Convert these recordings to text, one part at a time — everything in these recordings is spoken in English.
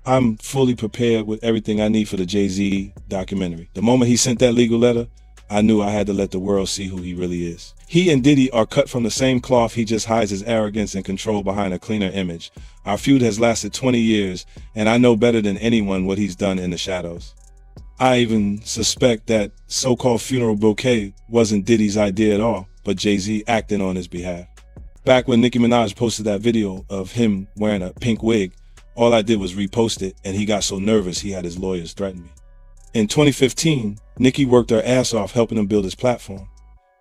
I'm fully prepared with everything I need for the JayZ documentary. The moment he sent that legal letter, I knew I had to let the world see who he really is. He and Diddy are cut from the same cloth. He just hides his arrogance and control behind a cleaner image. Our feud has lasted 20 years, and I know better than anyone what he's done in the shadows. I even suspect that so-called funeral bouquet wasn't Diddy's idea at all, but JayZ acting on his behalf. Back when Nicki Minaj posted that video of him wearing a pink wig, all I did was repost it, and he got so nervous he had his lawyers threaten me. In 2015, Nicki worked her ass off helping him build his platform,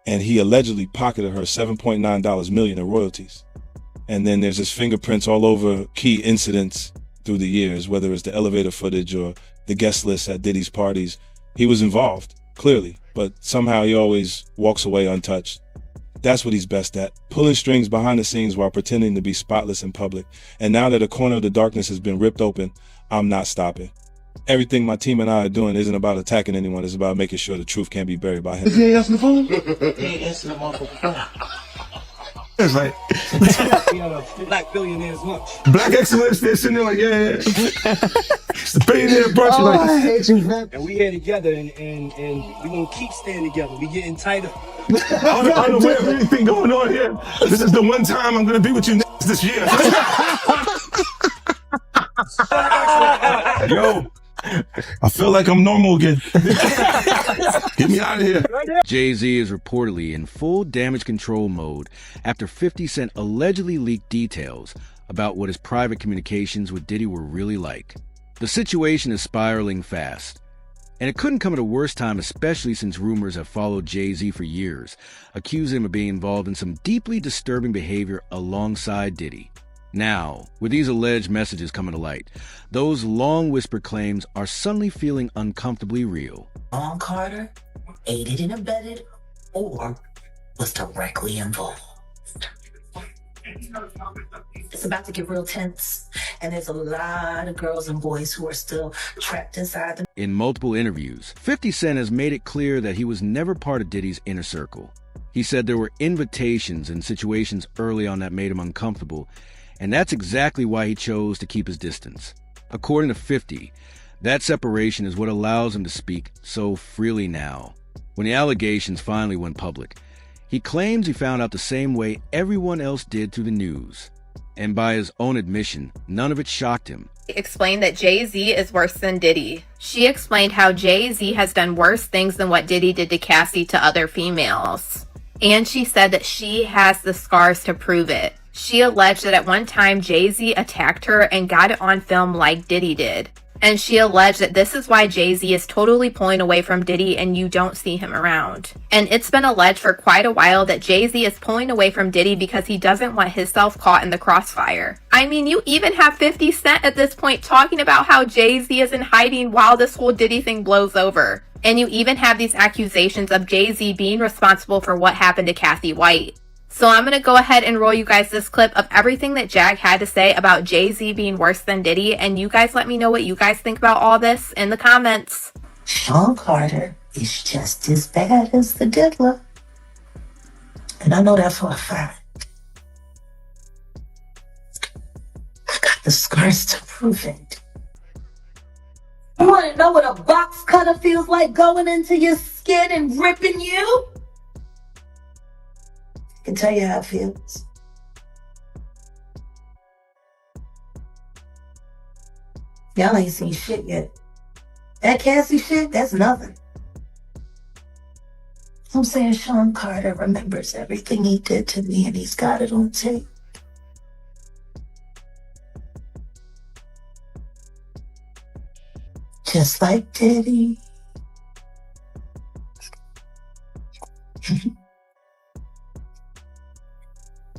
and he allegedly pocketed her $7.9 million in royalties. And then there's his fingerprints all over key incidents through the years, whether it's the elevator footage or the guest list at Diddy's parties. He was involved, clearly, but somehow he always walks away untouched. That's what he's best at, pulling strings behind the scenes while pretending to be spotless in public. And now that a corner of the darkness has been ripped open, I'm not stopping. Everything my team and I are doing isn't about attacking anyone, it's about making sure the truth can't be buried by him. Is he answering the phone? He ain't answering the motherfucker. It's like Black billionaires lunch. Black excellence, they're sitting there like, yeah. It's the billionaire brunch. Oh, like, I hate you, man. And we here together, and we gonna keep staying together. We getting tighter. Unaware of anything going on here. This is the one time I'm gonna be with you this year. Yo, I feel like I'm normal again. Get me out of here. JayZ is reportedly in full damage control mode after 50 Cent allegedly leaked details about what his private communications with Diddy were really like. The situation is spiraling fast, and it couldn't come at a worse time, especially since rumors have followed JayZ for years, accusing him of being involved in some deeply disturbing behavior alongside Diddy. Now, with these alleged messages coming to light, those long-whispered claims are suddenly feeling uncomfortably real. Sean Carter aided and abetted or was directly involved. It's about to get real tense, and there's a lot of girls and boys who are still trapped inside them. In multiple interviews, 50 Cent has made it clear that he was never part of Diddy's inner circle. He said there were invitations and situations early on that made him uncomfortable, and that's exactly why he chose to keep his distance. According to 50, that separation is what allows him to speak so freely now. When the allegations finally went public, he claims he found out the same way everyone else did through the news. And by his own admission, none of it shocked him. Explained that JayZ is worse than Diddy. She explained how JayZ has done worse things than what Diddy did to Cassie to other females. And she said that she has the scars to prove it. She alleged that at one time JayZ attacked her and got it on film like Diddy did. And she alleged that this is why JayZ is totally pulling away from Diddy and you don't see him around. And it's been alleged for quite a while that JayZ is pulling away from Diddy because he doesn't want himself caught in the crossfire. I mean, you even have 50 Cent at this point talking about how JayZ is in hiding while this whole Diddy thing blows over. And you even have these accusations of JayZ being responsible for what happened to Cassie White. So I'm going to go ahead and roll you guys this clip of everything that Jag had to say about JayZ being worse than Diddy, and you guys let me know what you guys think about all this in the comments. Sean Carter is just as bad as the diddler. And I know that for a fact. I got the scars to prove it. You want to know what a box cutter feels like going into your skin and ripping you? I can tell you how it feels. Y'all ain't seen shit yet. That Cassie shit, that's nothing. I'm saying Sean Carter remembers everything he did to me and he's got it on tape. Just like Diddy.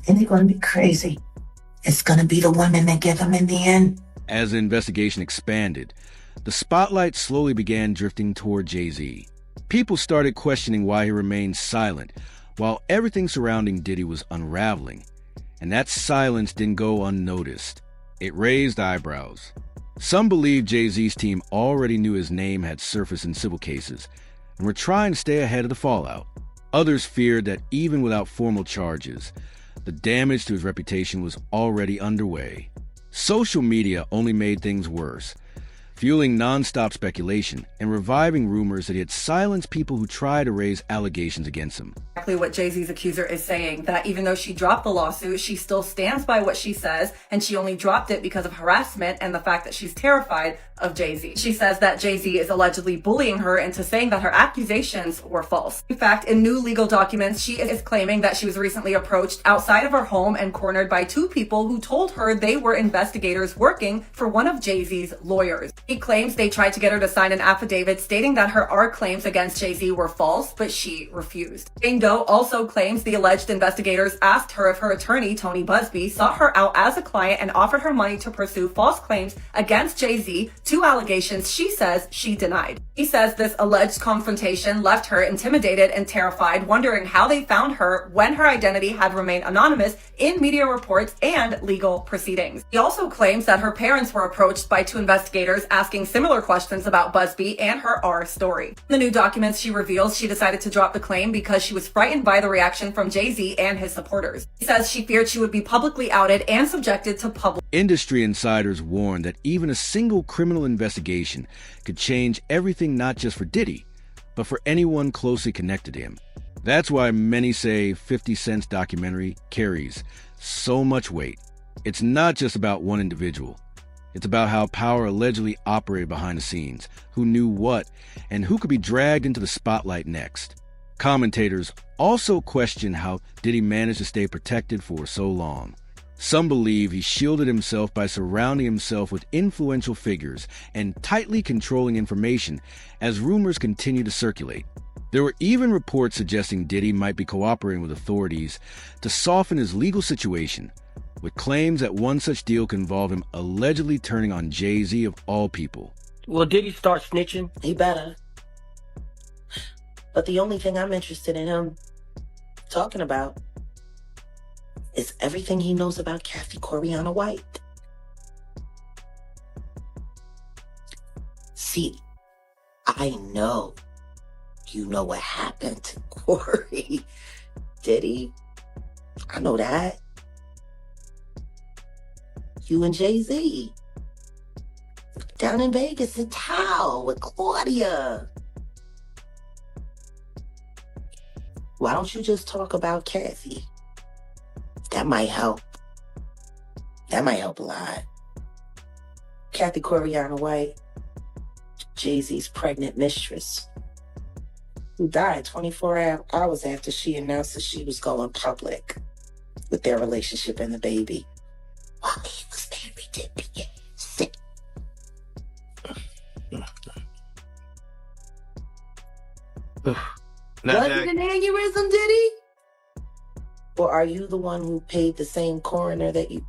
And they're going to be crazy. It's going to be the women that get them in the end. As the investigation expanded, the spotlight slowly began drifting toward JayZ. People started questioning why he remained silent while everything surrounding Diddy was unraveling. And that silence didn't go unnoticed. It raised eyebrows. Some believed JayZ's team already knew his name had surfaced in civil cases and were trying to stay ahead of the fallout. Others feared that even without formal charges, the damage to his reputation was already underway. Social media only made things worse, fueling nonstop speculation and reviving rumors that he had silenced people who tried to raise allegations against him. Exactly what JayZ's accuser is saying, that even though she dropped the lawsuit, she still stands by what she says, and she only dropped it because of harassment and the fact that she's terrified of JayZ. She says that JayZ is allegedly bullying her into saying that her accusations were false. In fact, in new legal documents, she is claiming that she was recently approached outside of her home and cornered by two people who told her they were investigators working for one of JayZ's lawyers. He claims they tried to get her to sign an affidavit stating that her claims against JayZ were false, but she refused. Jane Doe also claims the alleged investigators asked her if her attorney, Tony Busby, sought her out as a client and offered her money to pursue false claims against JayZ, two allegations she says she denied. He says this alleged confrontation left her intimidated and terrified, wondering how they found her when her identity had remained anonymous in media reports and legal proceedings. He also claims that her parents were approached by two investigators asking similar questions about Busby and her story. In the new documents, she reveals she decided to drop the claim because she was frightened by the reaction from JayZ and his supporters. He says she feared she would be publicly outed and subjected to public. Industry insiders warned that even a single criminal investigation could change everything, not just for Diddy, but for anyone closely connected to him. That's why many say 50 Cent's documentary carries so much weight. It's not just about one individual. It's about how power allegedly operated behind the scenes, who knew what, and who could be dragged into the spotlight next. Commentators also question how Diddy managed to stay protected for so long. Some believe he shielded himself by surrounding himself with influential figures and tightly controlling information as rumors continue to circulate. There were even reports suggesting Diddy might be cooperating with authorities to soften his legal situation, with claims that one such deal could involve him allegedly turning on JayZ of all people. Will Diddy start snitching? He better. But the only thing I'm interested in him talking about is everything he knows about Kathy Coriana White. See, I know you know what happened to Corey. Diddy, I know that. You and JayZ down in Vegas in Tao with Claudia. Why don't you just talk about Kathy? That might help. That might help a lot. Kathy Coriana White, JayZ's pregnant mistress, who died 24 hours after she announced that she was going public with their relationship and the baby. While he was married to Beyonce. Was it an aneurysm, Diddy? Or are you the one who paid the same coroner that you...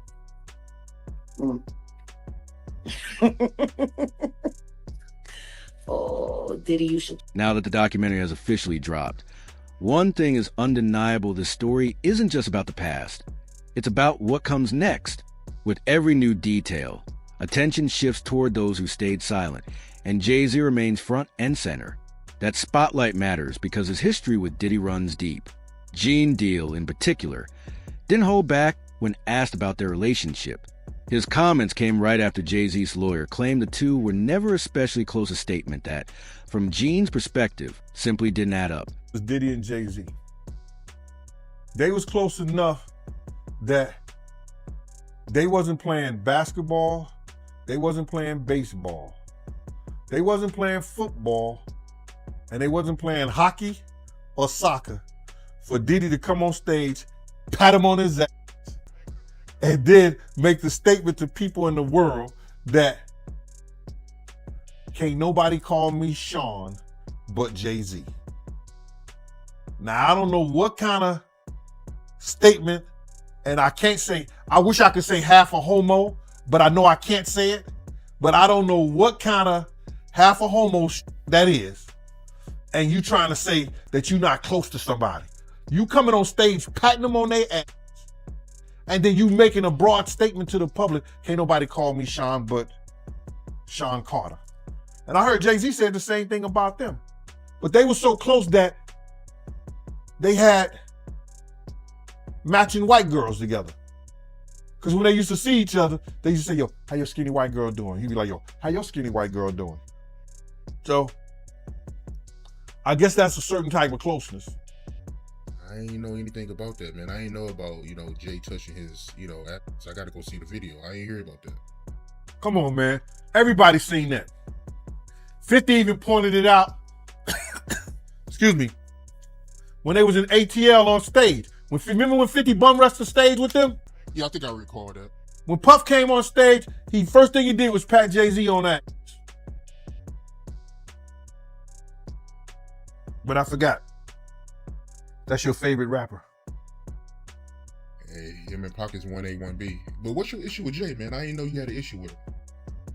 Oh, Diddy, you should... Now that the documentary has officially dropped, one thing is undeniable: this story isn't just about the past. It's about what comes next. With every new detail, attention shifts toward those who stayed silent, and JayZ remains front and center. That spotlight matters because his history with Diddy runs deep. Gene Deal, in particular, didn't hold back when asked about their relationship. His comments came right after JayZ's lawyer claimed the two were never especially close, a statement that, from Gene's perspective, simply didn't add up. It was Diddy and JayZ. They was close enough that they wasn't playing basketball, they wasn't playing baseball, they wasn't playing football, and they wasn't playing hockey or soccer for Diddy to come on stage, pat him on his ass, and then make the statement to people in the world that can't nobody call me Sean but JayZ. Now, I don't know what kind of statement, and I can't say, I wish I could say half a homo, but I know I can't say it, but I don't know what kind of half a homo that is. And you trying to say that you're not close to somebody. You coming on stage, patting them on their ass, and then you making a broad statement to the public, can't nobody call me Sean but Sean Carter. And I heard JayZ said the same thing about them. But they were so close that they had matching white girls together. Because when they used to see each other, they used to say, yo, how your skinny white girl doing? He'd be like, yo, how your skinny white girl doing? So, I guess that's a certain type of closeness. I ain't know anything about that, man. I ain't know about, Jay touching his, apples. I gotta go see the video. I ain't hear about that. Come on, man. Everybody's seen that. 50 even pointed it out. Excuse me. When they was in ATL on stage. Remember when 50 bum rushed the stage with them? Yeah, I think I recall that. When Puff came on stage, first thing he did was pat JayZ on that. But I forgot. That's your favorite rapper. Hey, him and Pockets 1A, 1B. But what's your issue with Jay, man? I didn't know you had an issue with him.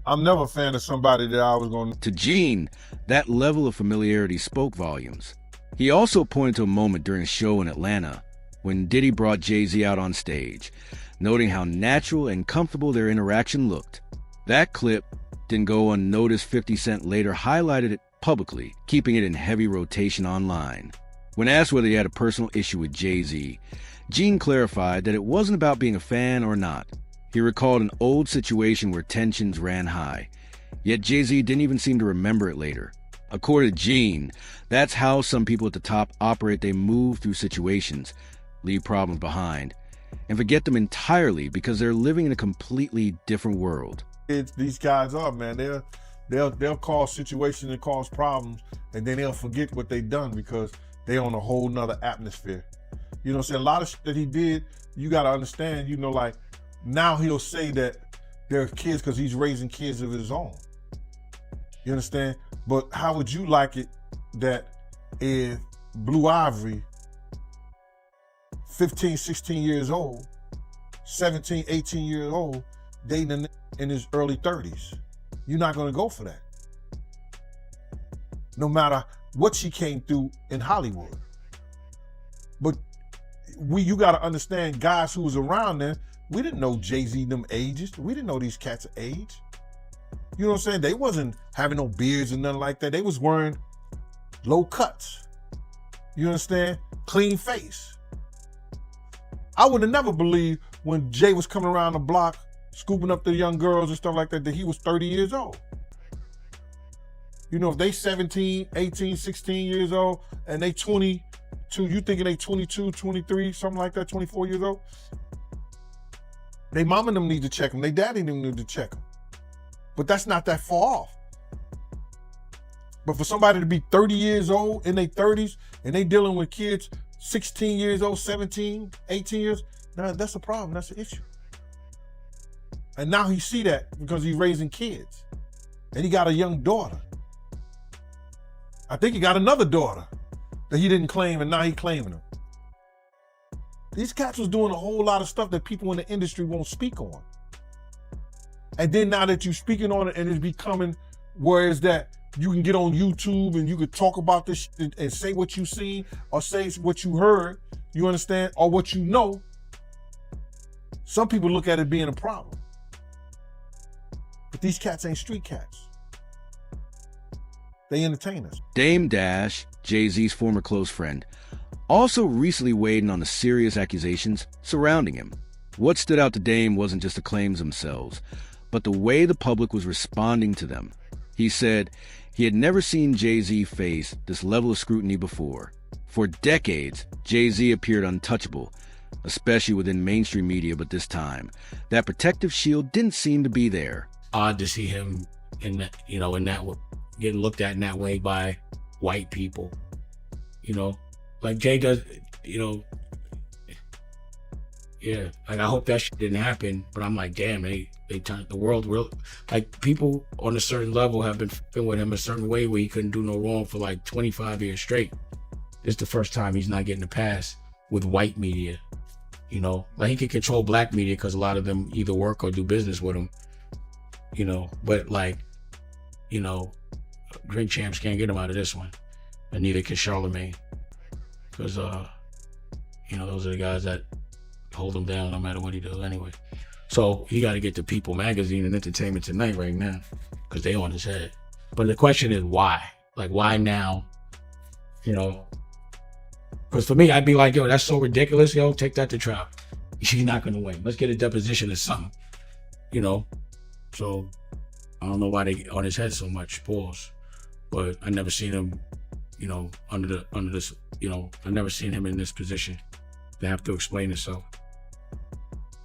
I'm never a fan of somebody that I was going To Gene, that level of familiarity spoke volumes. He also pointed to a moment during a show in Atlanta when Diddy brought JayZ out on stage, noting how natural and comfortable their interaction looked. That clip didn't go unnoticed. 50 Cent later highlighted it publicly, keeping it in heavy rotation online. When asked whether he had a personal issue with JayZ, Gene clarified that it wasn't about being a fan or not. He recalled an old situation where tensions ran high, yet JayZ didn't even seem to remember it later. According to Gene, that's how some people at the top operate. They move through situations, leave problems behind, and forget them entirely because they're living in a completely different world. These guys are, man. They'll cause situations and cause problems, and then they'll forget what they've done because they're on a whole nother atmosphere. You know what I'm saying? A lot of shit that he did, you got to understand, like now he'll say that they're kids because he's raising kids of his own. You understand? But how would you like it that if Blue Ivory, 15, 16 years old, 17, 18 years old, dating in his early 30s? You're not going to go for that. No matter what she came through in Hollywood. But you got to understand, guys who was around then, we didn't know JayZ them ages. We didn't know these cats' age. You know what I'm saying? They wasn't having no beards and nothing like that. They was wearing low cuts. You understand? Clean face. I would have never believed when Jay was coming around the block, scooping up the young girls and stuff like that he was 30 years old. If they 17, 18, 16 years old, and they 22, you thinking they 22, 23, something like that, 24 years old? They mama and them need to check them. They daddy and them need to check them. But that's not that far off. But for somebody to be 30 years old in their 30s and they dealing with kids 16 years old, 17, 18 years, now that's a problem. That's an issue. And now he see that because he's raising kids. And he got a young daughter. I think he got another daughter that he didn't claim and now he claiming her. These cats was doing a whole lot of stuff that people in the industry won't speak on. And then now that you're speaking on it and it's becoming where is that you can get on YouTube and you can talk about this shit and say what you seen or say what you heard, you understand, or what you know. Some people look at it being a problem. But these cats ain't street cats. They entertain us. Dame Dash, JayZ's former close friend, also recently weighed in on the serious accusations surrounding him. What stood out to Dame wasn't just the claims themselves, but the way the public was responding to them. He said he had never seen JayZ face this level of scrutiny before. For decades, JayZ appeared untouchable, especially within mainstream media, but this time, that protective shield didn't seem to be there. Odd to see him in that, getting looked at in that way by white people. Like Jay does, yeah, like I hope that shit didn't happen, but I'm like, damn, they turned the world real. Like people on a certain level have been f***ing with him a certain way where he couldn't do no wrong for like 25 years straight. This is the first time he's not getting a pass with white media. Like he can control black media because a lot of them either work or do business with him. But like, Drink Champs can't get him out of this one, and neither can Charlemagne, because those are the guys that hold him down no matter what he does anyway. So he got to get to People Magazine and Entertainment Tonight right now because they on his head. But the question is why? Like why now? Because for me, I'd be like, yo, that's so ridiculous. Yo, take that to trial. she's not going to win. Let's get a deposition or something, you know? So I don't know why they on his head so much, pause. But I never seen him, you know, under this, you know, I never seen him in this position to have to explain himself.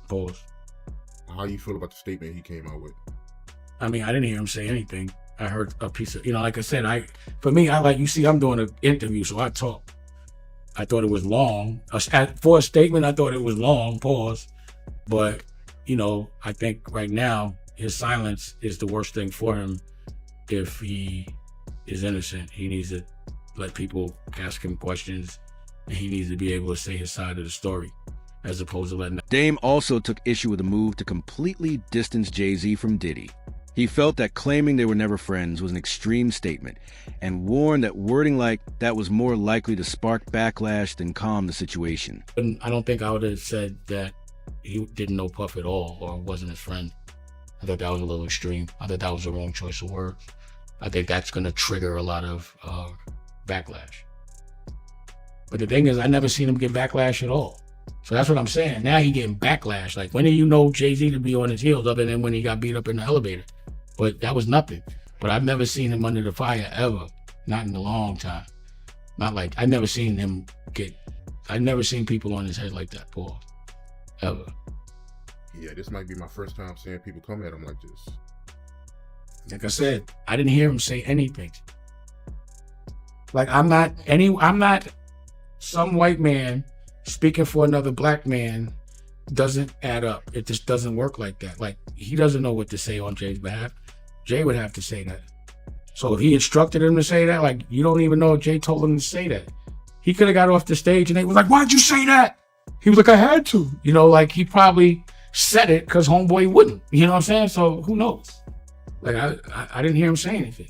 Pause. How you feel about the statement he came out with? I mean, I didn't hear him say anything. I heard a piece of, you know, like I said, for me, I'm doing an interview, so I talk. I thought it was long. For a statement, I thought it was long, pause. But, you know, I think right now, his silence is the worst thing for him. If he is innocent, he needs to let people ask him questions, and he needs to be able to say his side of the story, as opposed to letting. Dame also took issue with the move to completely distance JayZ from Diddy. He felt that claiming they were never friends was an extreme statement, and warned that wording like that was more likely to spark backlash than calm the situation. I don't think I would have said that he didn't know Puff at all or wasn't his friend. I thought that was a little extreme. I thought that was the wrong choice of words. I think that's going to trigger a lot of backlash. But the thing is, I never seen him get backlash at all. So that's what I'm saying. Now he getting backlash. Like, when do you know JayZ to be on his heels other than when he got beat up in the elevator? But that was nothing. But I've never seen him under the fire ever. Not in a long time. Not like, I've never seen people on his head like that, Paul. Ever. Yeah, this might be my first time seeing people come at him like this. Like I said, I didn't hear him say anything. Like, I'm not some white man speaking for another black man. Doesn't add up. It just doesn't work like that. Like, he doesn't know what to say on Jay's behalf. Jay would have to say that. So if he instructed him to say that, like, you don't even know if Jay told him to say that. He could have got off the stage and they was like, why'd you say that? He was like, I had to. You know, like, he probably said it because homeboy wouldn't. You know what I'm saying? So who knows? Like, I didn't hear him say anything.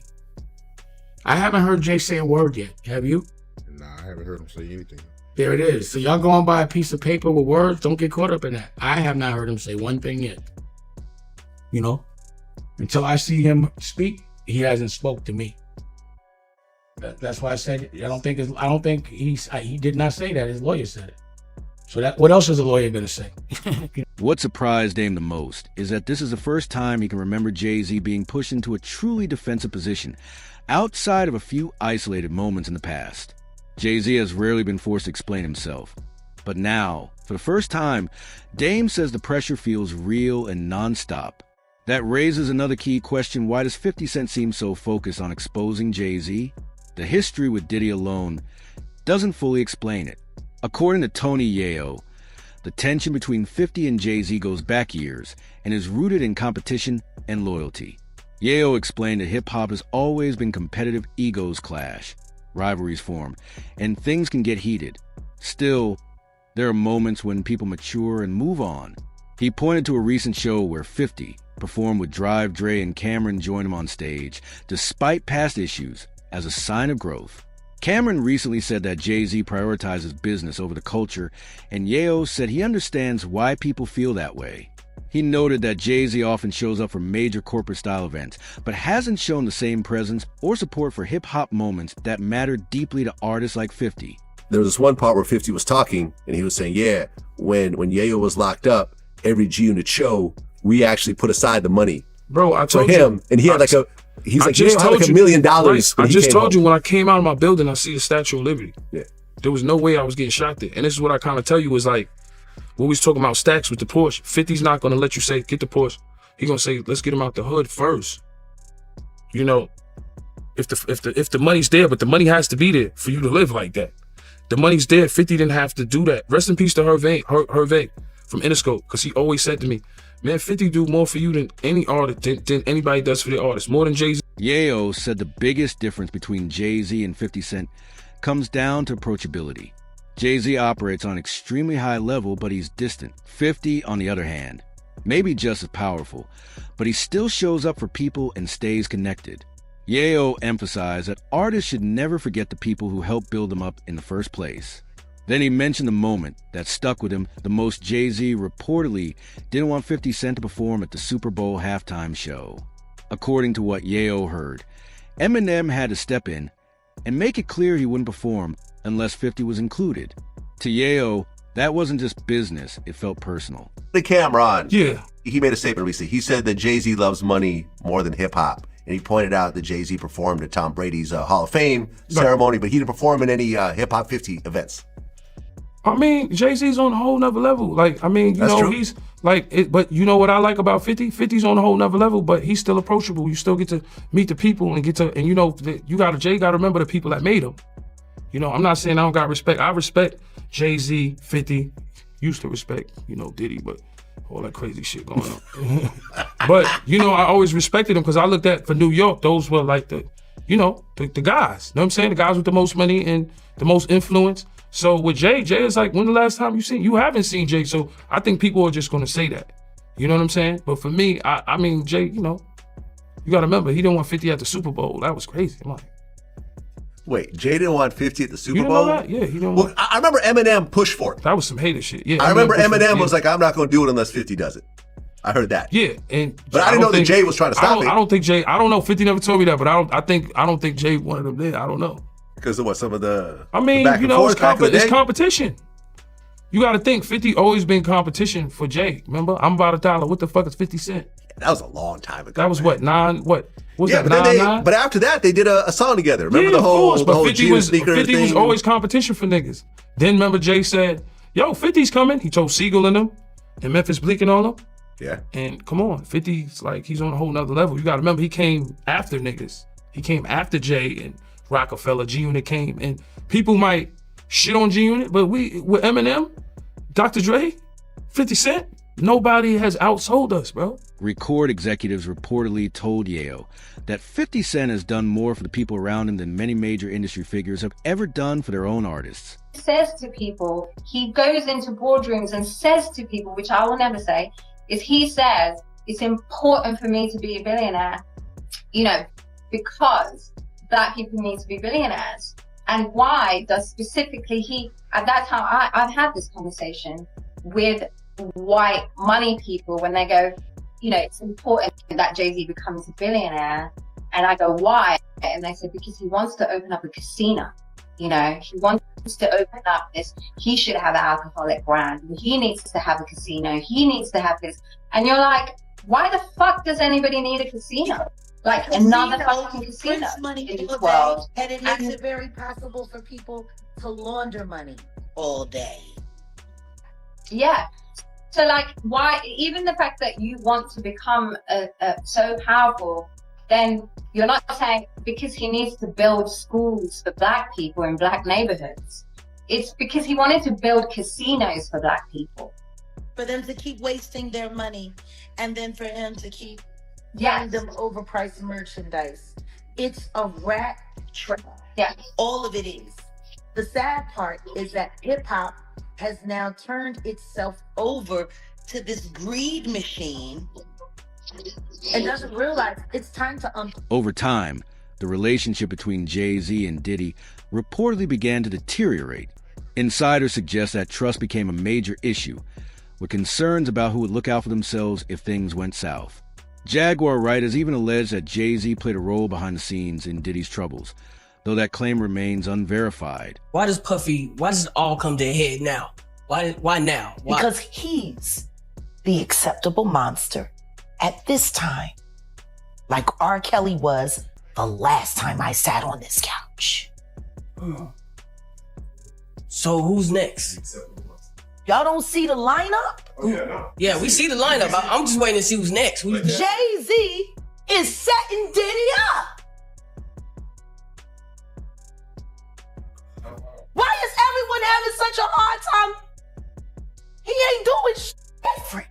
I haven't heard Jay say a word yet. Have you? Nah, I haven't heard him say anything. There it is. So y'all going by a piece of paper with words, don't get caught up in that. I have not heard him say one thing yet. You know? Until I see him speak, he hasn't spoke to me. That's why I said I don't think he did not say that. His lawyer said it. So what else is a lawyer gonna say? What surprised Dame the most is that this is the first time he can remember JayZ being pushed into a truly defensive position, outside of a few isolated moments in the past. JayZ has rarely been forced to explain himself. But now, for the first time, Dame says the pressure feels real and nonstop. That raises another key question: why does 50 Cent seem so focused on exposing JayZ? The history with Diddy alone doesn't fully explain it. According to Tony Yayo, the tension between 50 and JayZ goes back years and is rooted in competition and loyalty. Yayo explained that hip-hop has always been competitive egos clash, rivalries form, and things can get heated. Still, there are moments when people mature and move on. He pointed to a recent show where 50 performed with Drive Dre and Cameron joined him on stage, despite past issues, as a sign of growth. Cameron recently said that JayZ prioritizes business over the culture, and Yayo said he understands why people feel that way. He noted that JayZ often shows up for major corporate-style events, but hasn't shown the same presence or support for hip-hop moments that matter deeply to artists like 50. There was this one part where 50 was talking, and he was saying, yeah, when Yayo was locked up, every G-Unit show, we actually put aside the money. Bro, I told for him, and he had like he's like, just had like $1 million. Right. I just told you home. when I came out of my building, I see the Statue of Liberty. Yeah. There was no way I was getting shot there. And this is what I kind of tell you is like, we was talking about stacks with the Porsche. 50's not going to let you say, get the Porsche. He going to say, let's get him out the hood first. You know, if the money's there, but the money has to be there for you to live like that. The money's there. 50 didn't have to do that. Rest in peace to Hervé from Interscope, because he always said to me, man, 50 do more for you than any artist, than anybody does for their artists, more than JayZ. Yayo said the biggest difference between JayZ and 50 Cent comes down to approachability. JayZ operates on an extremely high level, but he's distant. 50, on the other hand, may be just as powerful, but he still shows up for people and stays connected. Yayo emphasized that artists should never forget the people who helped build them up in the first place. Then he mentioned the moment that stuck with him the most. JayZ reportedly didn't want 50 Cent to perform at the Super Bowl halftime show. According to what Yayo heard, Eminem had to step in and make it clear he wouldn't perform unless 50 was included. To Yayo, That wasn't just business, it felt personal. The Cameron. Yeah. He made a statement recently. He said that JayZ loves money more than hip hop. And he pointed out that JayZ performed at Tom Brady's Hall of Fame ceremony, but he didn't perform in any Hip Hop 50 events. I mean, JayZ's on a whole nother level. Like, I mean, That's true. he's like, but you know what I like about 50? 50's on a whole nother level, but he's still approachable. You still get to meet the people and Jay got to remember the people that made him. You know, I'm not saying I don't got respect. I respect JayZ, 50, used to respect, Diddy, but all that crazy shit going on. But, I always respected him because I looked at, for New York, those were like the guys. You know what I'm saying? The guys with the most money and the most influence. So with Jay is like, when the last time you haven't seen Jay. So I think people are just going to say that. You know what I'm saying? But for me, I mean, Jay, you got to remember, he didn't want 50 at the Super Bowl. That was crazy. I'm like, wait, Jay didn't want 50 at the Super you Bowl? Know that? Yeah, he didn't want. I remember Eminem pushed for it. That was some hater shit. Yeah, I remember Eminem was like, I'm not going to do it unless 50 does it. I heard that. Yeah, but I didn't know that Jay was trying to stop it. I don't think Jay. I don't know. 50 never told me that, but I don't think Jay wanted him there. I don't know. Because of what? Some of the. I mean, it's competition. You got to think. 50 always been competition for Jay. Remember, I'm about $1. What the fuck is 50 Cent? That was a long time ago. That was what, 9? What was that? But 9? But after that, they did a song together. Remember the whole 50 was 50 was always competition for niggas. Then remember Jay said, "Yo, 50's coming." He told Siegel and them, and Memphis Bleak and all them. Yeah. And come on, 50's like, he's on a whole nother level. You got to remember, he came after niggas. He came after Jay and Rockefeller. G-Unit came, and people might shit on G-Unit, but with Eminem, Dr. Dre, 50 Cent, nobody has outsold us, bro. Record executives reportedly told Yayo that 50 Cent has done more for the people around him than many major industry figures have ever done for their own artists. Says to people, he goes into boardrooms and says to people, which I will never say, is he says, it's important for me to be a billionaire, because Black people need to be billionaires. And why does specifically he, at that time, I've had this conversation with white money people when they go, it's important that JayZ becomes a billionaire. And I go, why? And they said, because he wants to open up a casino. He wants to open up this, he should have an alcoholic brand. He needs to have a casino. He needs to have this. And you're like, why the fuck does anybody need a casino? Like another fucking casino money in this world. And it makes it very possible for people to launder money all day. Yeah. So like, why, even the fact that you want to become so powerful, then you're not saying because he needs to build schools for Black people in Black neighborhoods. It's because he wanted to build casinos for Black people. For them to keep wasting their money, and then for him to keep giving them overpriced merchandise. It's a rat trap. Yeah. All of it is. The sad part is that hip hop has now turned itself over to this greed machine and doesn't realize it's time to Over time, the relationship between JayZ and Diddy reportedly began to deteriorate. Insiders suggest that trust became a major issue, with concerns about who would look out for themselves if things went south. Jaguar writers even alleged that JayZ played a role behind the scenes in Diddy's troubles, though that claim remains unverified. Why does it all come to a head now? Why now? Why? Because he's the acceptable monster at this time, like R. Kelly was the last time I sat on this couch. So who's next? Y'all don't see the lineup? Yeah, we see the lineup. I'm just waiting to see who's next. JayZ is setting Diddy up. Why is everyone having such a hard time? He ain't doing shit different.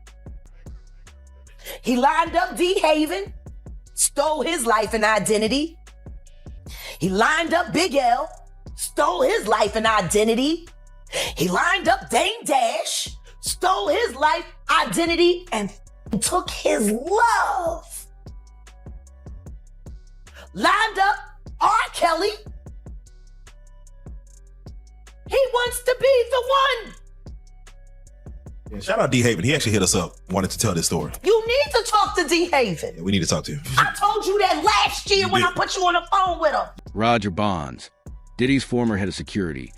He lined up D. Haven, stole his life and identity. He lined up Big L, stole his life and identity. He lined up Dame Dash, stole his life, identity, and took his love. Lined up R. Kelly. He wants to be the one. Yeah, shout out D. Haven. He actually hit us up, wanted to tell this story. You need to talk to D. Haven. Yeah, we need to talk to him. I told you that last year when I put you on the phone with him. Roger Bonds, Diddy's former head of security,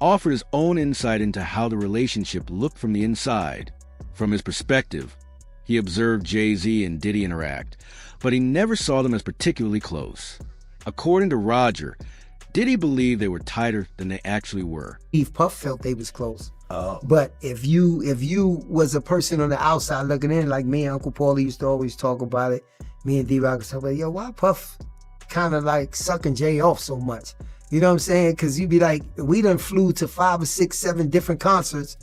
offered his own insight into how the relationship looked from the inside. From his perspective, he observed JayZ and Diddy interact, but he never saw them as particularly close. According to Roger, Diddy believed they were tighter than they actually were. Eve Puff felt they was close. But if you was a person on the outside looking in, like me and Uncle Paulie used to always talk about it, me and D-Rock would talk about, yo, why Puff kind of like sucking Jay off so much? You know what I'm saying? Because you'd be like, we done flew to 5 or 6, 7 different concerts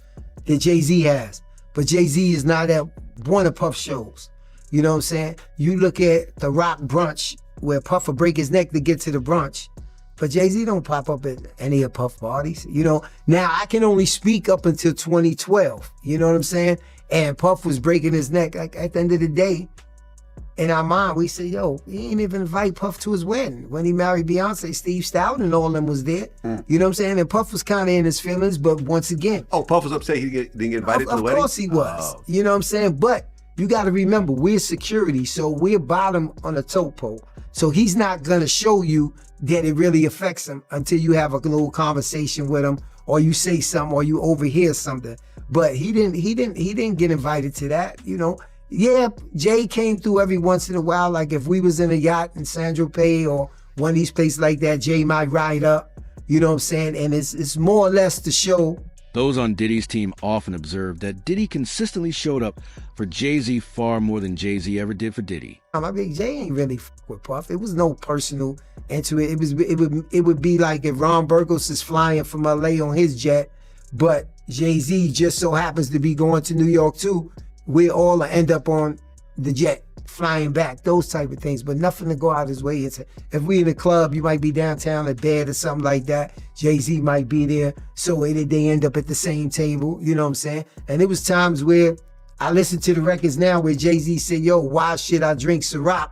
that JayZ has. But JayZ is not at one of Puff's shows. You know what I'm saying? You look at the Rock brunch where Puff will break his neck to get to the brunch. But JayZ don't pop up at any of Puff parties. You know, now I can only speak up until 2012. You know what I'm saying? And Puff was breaking his neck. Like at the end of the day, in our mind, we said, yo, he ain't even invite Puff to his wedding. When he married Beyonce, Steve Stout and all of them was there. You know what I'm saying? And Puff was kind of in his feelings, but once again. Oh, Puff was upset he didn't get invited to the wedding? Of course he was. You know what I'm saying? But you got to remember, we're security, so we're bottom on a tote pole. So he's not going to show you that it really affects him until you have a little conversation with him, or you say something, or you overhear something. But he didn't get invited to that, you know. Yeah, Jay came through every once in a while. Like if we was in a yacht in San Tropez or one of these places like that, Jay might ride up, you know what I'm saying? And it's more or less to show. Those on Diddy's team often observed that Diddy consistently showed up for JayZ far more than JayZ ever did for Diddy. I mean, Jay ain't really f with Puff. It was no personal into it. It would be like if Ron Burgos is flying from LA on his jet, but JayZ just so happens to be going to New York too. We all end up on the jet flying back, those type of things, but nothing to go out his way. If we in a club, you might be downtown at bed or something like that. JayZ might be there, so they end up at the same table, you know what I'm saying? And it was times where I listen to the records now where JayZ said, yo, why should I drink Ciroc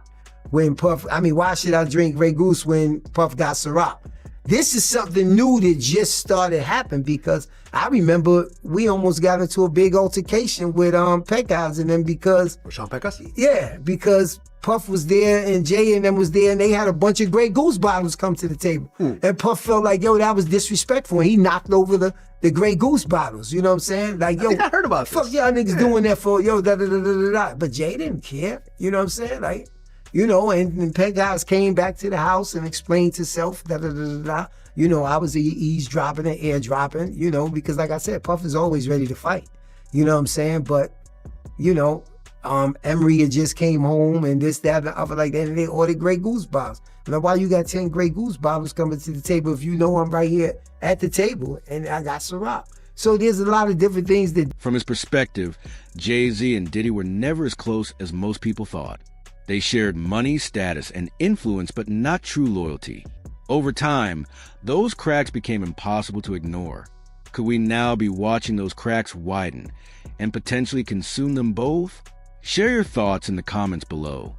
when why should I drink Grey Goose when Puff got Ciroc? This is something new that just started happening because I remember we almost got into a big altercation with Peckhaz and them because Sean Peckhaz? Yeah, because Puff was there and Jay and them was there and they had a bunch of Grey Goose bottles come to the table. And Puff felt like, yo, that was disrespectful. And he knocked over the Grey Goose bottles. You know what I'm saying? Like, yo, I heard about fuck y'all niggas doing that for, yo, da-da-da-da-da-da. But Jay didn't care. You know what I'm saying? Like, you know, and Peckhaz came back to the house and explained himself, da-da-da-da-da. You know, I was eavesdropping and airdropping, you know, because like I said, Puff is always ready to fight. You know what I'm saying? But, you know, Emery had just came home and this, that, and the other like that, and they ordered Grey Goose bottles. Now, why you got 10 Grey Goose bottles coming to the table if you know I'm right here at the table and I got Ciroc? So there's a lot of different things that... From his perspective, JayZ and Diddy were never as close as most people thought. They shared money, status, and influence, but not true loyalty. Over time, those cracks became impossible to ignore. Could we now be watching those cracks widen and potentially consume them both? Share your thoughts in the comments below.